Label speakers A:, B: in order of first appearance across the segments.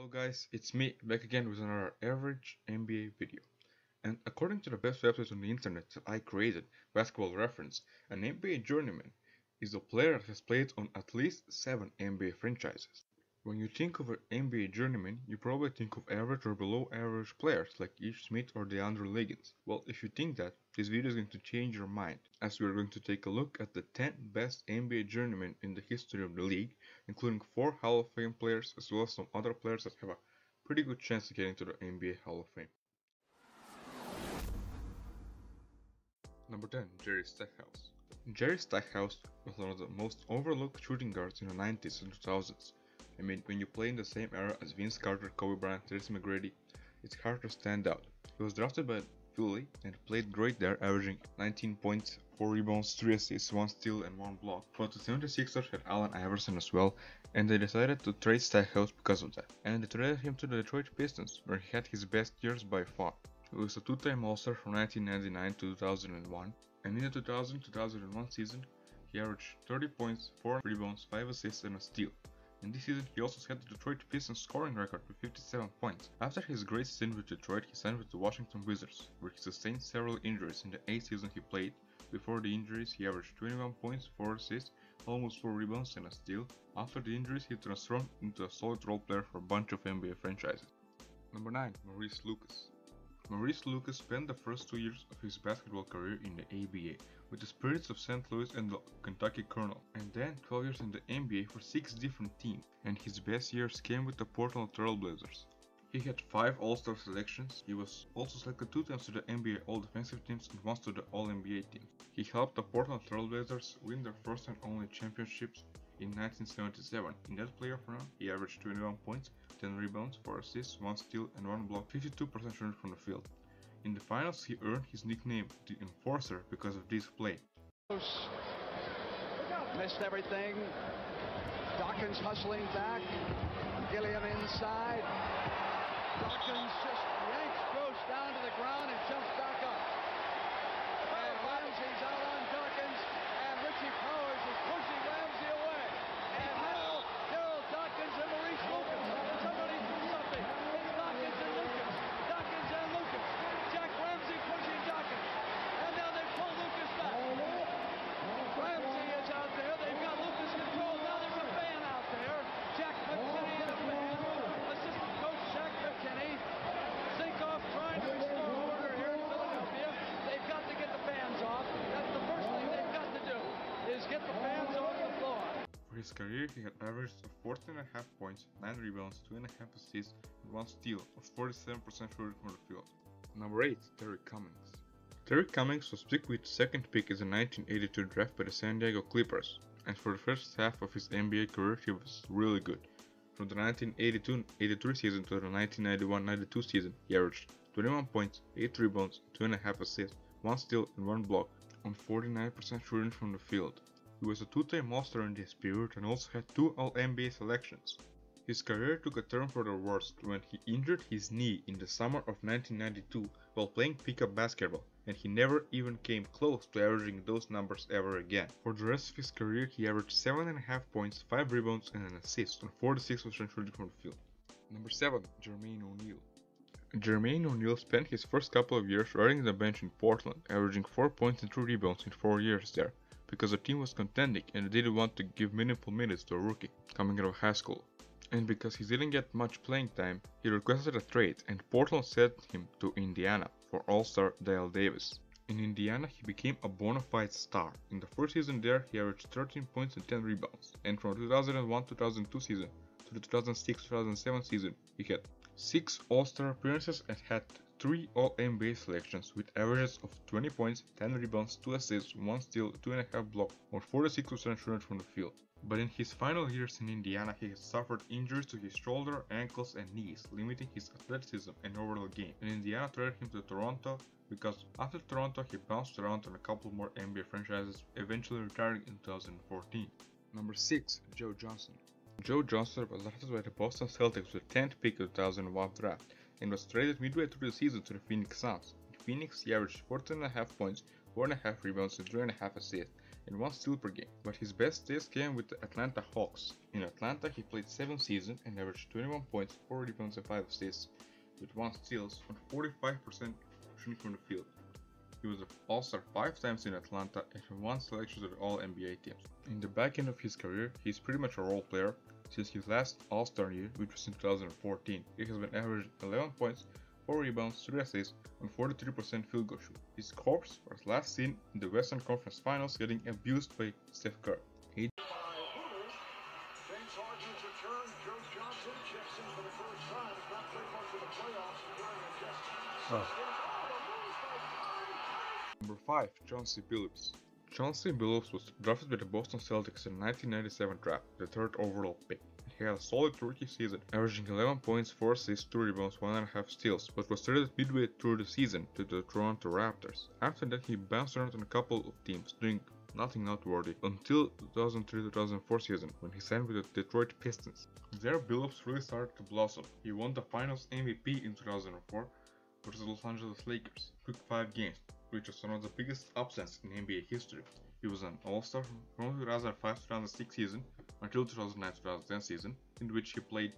A: Hello guys, it's me back again with another average NBA video. And according to the best website on the internet that I created, Basketball Reference, an NBA journeyman is a player that has played on at least 7 NBA franchises. When you think of an NBA journeyman, you probably think of average or below average players like Ish Smith or DeAndre Liggins. Well, if you think that, this video is going to change your mind, as we are going to take a look at the 10 best NBA journeymen in the history of the league, including 4 Hall of Fame players as well as some other players that have a pretty good chance of getting to the NBA Hall of Fame. Number 10. Jerry Stackhouse. Jerry Stackhouse was one of the most overlooked shooting guards in the 90s and 2000s. I mean, when you play in the same era as Vince Carter, Kobe Bryant, Tracy McGrady, it's hard to stand out. He was drafted by Philly and played great there, averaging 19 points, 4 rebounds, 3 assists, 1 steal and 1 block. But the 76ers had Allen Iverson as well, and they decided to trade Stackhouse because of that. And they traded him to the Detroit Pistons, where he had his best years by far. He was a two-time All-Star from 1999 to 2001, and in the 2000-2001 season, he averaged 30 points, 4 rebounds, 5 assists and a steal. And this season he also set the Detroit Pistons scoring record with 57 points. After his great stint with Detroit, he signed with the Washington Wizards, where he sustained several injuries in the 8th season he played. Before the injuries, he averaged 21 points, 4 assists, almost 4 rebounds and a steal. After the injuries, he transformed into a solid role player for a bunch of NBA franchises. Number 9. Maurice Lucas. Maurice Lucas spent the first 2 years of his basketball career in the ABA with the Spirits of St. Louis and the Kentucky Colonel, and then 12 years in the NBA for 6 different teams, and his best years came with the Portland Trail Blazers. He had 5 All-Star selections. He was also selected 2 times to the NBA All-Defensive Teams and once to the All-NBA team. He helped the Portland Trail Blazers win their first and only championships in 1977. In that playoff run, he averaged 21 points, 10 rebounds, 4 assists, 1 steal and 1 block, 52% shooting from the field. In the finals, he earned his nickname, the Enforcer, because of this play.
B: Missed everything. Dawkins hustling back. Gilliam inside. Dawkins just yanks Gross down to the ground and jumps back up. And Ramsey's out on Dawkins, and Richie Powers is pushing Ramsey away. And now, Gerald Dawkins and Maurice Lucas. Somebody do something. It's Dawkins and Lucas. Dawkins and Lucas. Jack Ramsey pushing Dawkins. And now they pull Lucas back. Ramsey is out there. They've got Lucas controlled. Now there's a fan out there. Jack McKinney and a fan. Assistant coach Jack McKinney. Zinkoff trying to restore order here in Philadelphia. They've got to get the fans off. That's the first thing they've got to do, is get the fans off the floor.
A: For his career, he had averaged of 14.5 points, 9 rebounds, 2.5 assists, and 1 steal, of 47% shooting from the field. Number 8. Terry Cummings. Terry Cummings was picked with second pick in the 1982 draft by the San Diego Clippers, and for the first half of his NBA career he was really good. From the 1982-83 season to the 1991-92 season, he averaged 21 points, 8 rebounds, 2.5 assists, 1 steal and 1 block, on 49% shooting from the field. He was a 2-time All-Star in this period and also had 2 All-NBA selections. His career took a turn for the worst when he injured his knee in the summer of 1992 while playing pickup basketball, and he never even came close to averaging those numbers ever again. For the rest of his career, he averaged 7.5 points, 5 rebounds and an assist on 46% shooting from the field. Number 7. Jermaine O'Neal. Jermaine O'Neal spent his first couple of years riding the bench in Portland, averaging 4 points and 3 rebounds in 4 years there, because the team was contending and they didn't want to give meaningful minutes to a rookie coming out of high school. And because he didn't get much playing time, he requested a trade and Portland sent him to Indiana for All-Star Dale Davis. In Indiana, he became a bona fide star. In the first season there, he averaged 13 points and 10 rebounds, and from the 2001-2002 season to the 2006-2007 season, he had 6 All-Star appearances and had 3 All-NBA selections with averages of 20 points, 10 rebounds, 2 assists, 1 steal, 2.5 blocks, or 46% shooting from the field. But in his final years in Indiana, he had suffered injuries to his shoulder, ankles and knees, limiting his athleticism and overall game, and Indiana traded him to Toronto because after Toronto he bounced around on a couple more NBA franchises, eventually retiring in 2014. Number 6. Joe Johnson. Joe Johnson was drafted by the Boston Celtics with the 10th pick of the 2001 draft and was traded midway through the season to the Phoenix Suns. In Phoenix, he averaged 14.5 points, 4.5 rebounds and 3.5 assists, and 1 steal per game. But his best days came with the Atlanta Hawks. In Atlanta, he played 7 seasons and averaged 21 points, 4 rebounds, and 5 assists, with 1 steal on 45% shooting from the field. He was an All-Star 5 times in Atlanta and 1 selection to the All-NBA teams. In the back end of his career, he's pretty much a role player. Since his last All-Star year, which was in 2014, he has been averaging 11 points, 4 rebounds, 3 assists, and 43% field goal shoot. His corpse was last seen in the Western Conference Finals getting abused by Steph Curry. Number 5. Chauncey Billups. Chauncey Billups was drafted by the Boston Celtics in the 1997 draft, the 3rd overall pick. He had a solid rookie season, averaging 11 points, 4 assists, 2 rebounds, 1.5 steals, but was traded midway through the season to the Toronto Raptors. After that, he bounced around on a couple of teams, doing nothing noteworthy until 2003-2004 season, when he signed with the Detroit Pistons. There, Billups really started to blossom. He won the Finals MVP in 2004 versus the Los Angeles Lakers. Took 5 games, which was one of the biggest upsets in NBA history. He was an All-Star from 2005-2006 season until 2009-2010 season, in which he played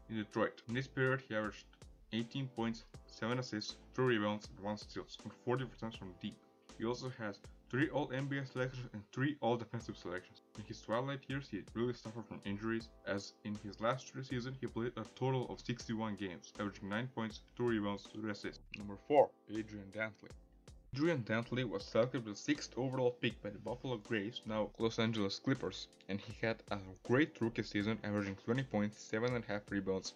A: in Detroit. In this period, he averaged 18 points, 7 assists, 2 rebounds, and 1 steal, and 40% from deep. He also has 3 All-NBA selections and 3 All-Defensive selections. In his twilight years, he really suffered from injuries, as in his last 3 seasons, he played a total of 61 games, averaging 9 points, 2 rebounds, 3 assists. Number 4. Adrian Dantley. Adrian Dantley was selected with the 6th overall pick by the Buffalo Braves, now Los Angeles Clippers, and he had a great rookie season, averaging 20 points, 7.5 rebounds,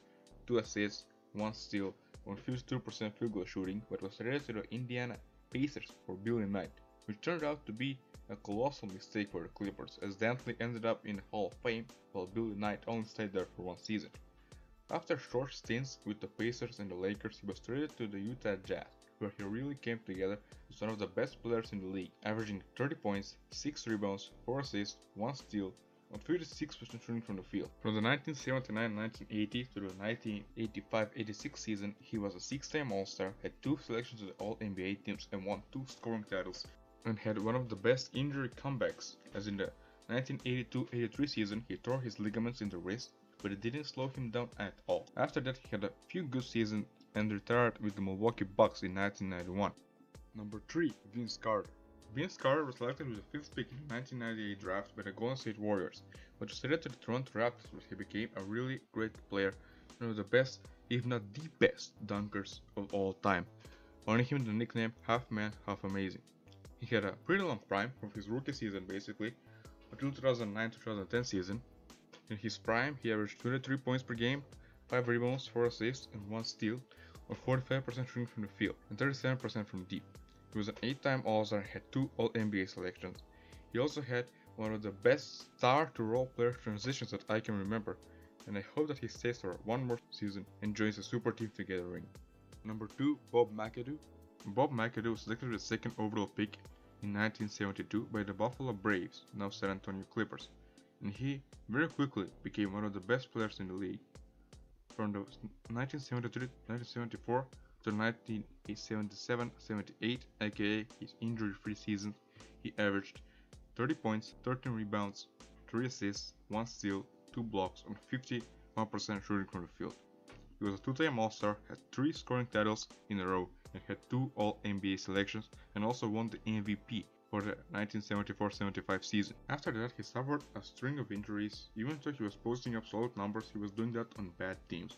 A: 2 assists, 1 steal, on 52% field goal shooting, but was traded to the Indiana Pacers for Billy Knight, which turned out to be a colossal mistake for the Clippers, as Dantley ended up in the Hall of Fame, while Billy Knight only stayed there for 1 season. After short stints with the Pacers and the Lakers, he was traded to the Utah Jazz, where he really came together as one of the best players in the league, averaging 30 points, 6 rebounds, 4 assists, 1 steal, on 56% shooting from the field. From the 1979-1980 to the 1985-86 season, he was a 6-time All-Star, had 2 selections to the All-NBA teams, and won 2 scoring titles, and had one of the best injury comebacks, as in the 1982-83 season he tore his ligaments in the wrist, but it didn't slow him down at all. After that, he had a few good seasons and retired with the Milwaukee Bucks in 1991. Number 3. Vince Carter. Vince Carter was selected with the 5th pick in the 1998 draft by the Golden State Warriors, but was traded to the Toronto Raptors, where he became a really great player, one of the best, if not the best, dunkers of all time, earning him the nickname Half Man, Half Amazing. He had a pretty long prime from his rookie season basically, until 2009-2010 season. In his prime, he averaged 23 points per game, 5 rebounds, 4 assists, and 1 steal, or 45% shooting from the field, and 37% from deep. He was an 8-time All-Star and had 2 All-NBA selections. He also had one of the best star-to-role player transitions that I can remember, and I hope that he stays for one more season and joins the super team together ring. Number 2. Bob McAdoo. Bob McAdoo was selected with the 2nd overall pick in 1972 by the Buffalo Braves, now San Antonio Clippers, and he very quickly became one of the best players in the league. From the 1973-1974 to 1977-78, aka his injury-free season, he averaged 30 points, 13 rebounds, 3 assists, 1 steal, 2 blocks, on 51% shooting from the field. He was a 2-time All-Star, had 3 scoring titles in a row, and had 2 All-NBA selections, and also won the MVP for the 1974-75 season. After that, he suffered a string of injuries. Even though he was posting up solid numbers, he was doing that on bad teams,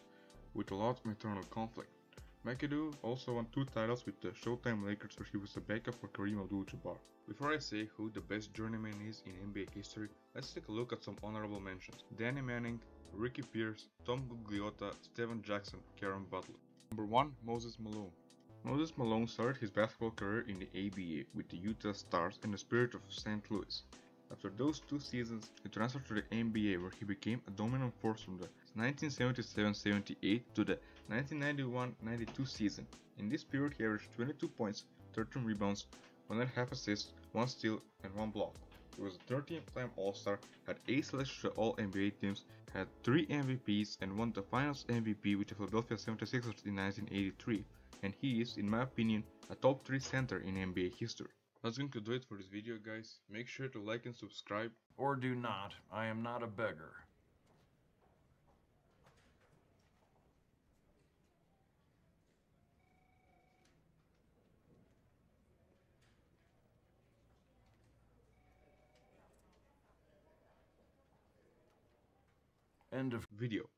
A: with a lot of internal conflict. McAdoo also won 2 titles with the Showtime Lakers, where he was the backup for Kareem Abdul-Jabbar. Before I say who the best journeyman is in NBA history, let's take a look at some honorable mentions. Danny Manning, Ricky Pierce, Tom Gugliotta, Steven Jackson, Karen Butler. Number 1. Moses Malone. Moses Malone started his basketball career in the ABA with the Utah Stars and the Spirit of St. Louis. After those 2 seasons, he transferred to the NBA, where he became a dominant force from the 1977-78 to the 1991-92 season. In this period, he averaged 22 points, 13 rebounds, 1.5 assists, 1 steal, and 1 block. He was a 13th-time All-Star, had 8 selections to All-NBA teams, had 3 MVPs, and won the Finals MVP with the Philadelphia 76ers in 1983, and he is, in my opinion, a top 3 center in NBA history. That's going to do it for this video, guys. Make sure to like and subscribe.
C: Or do not. I am not a beggar. End of
A: Video.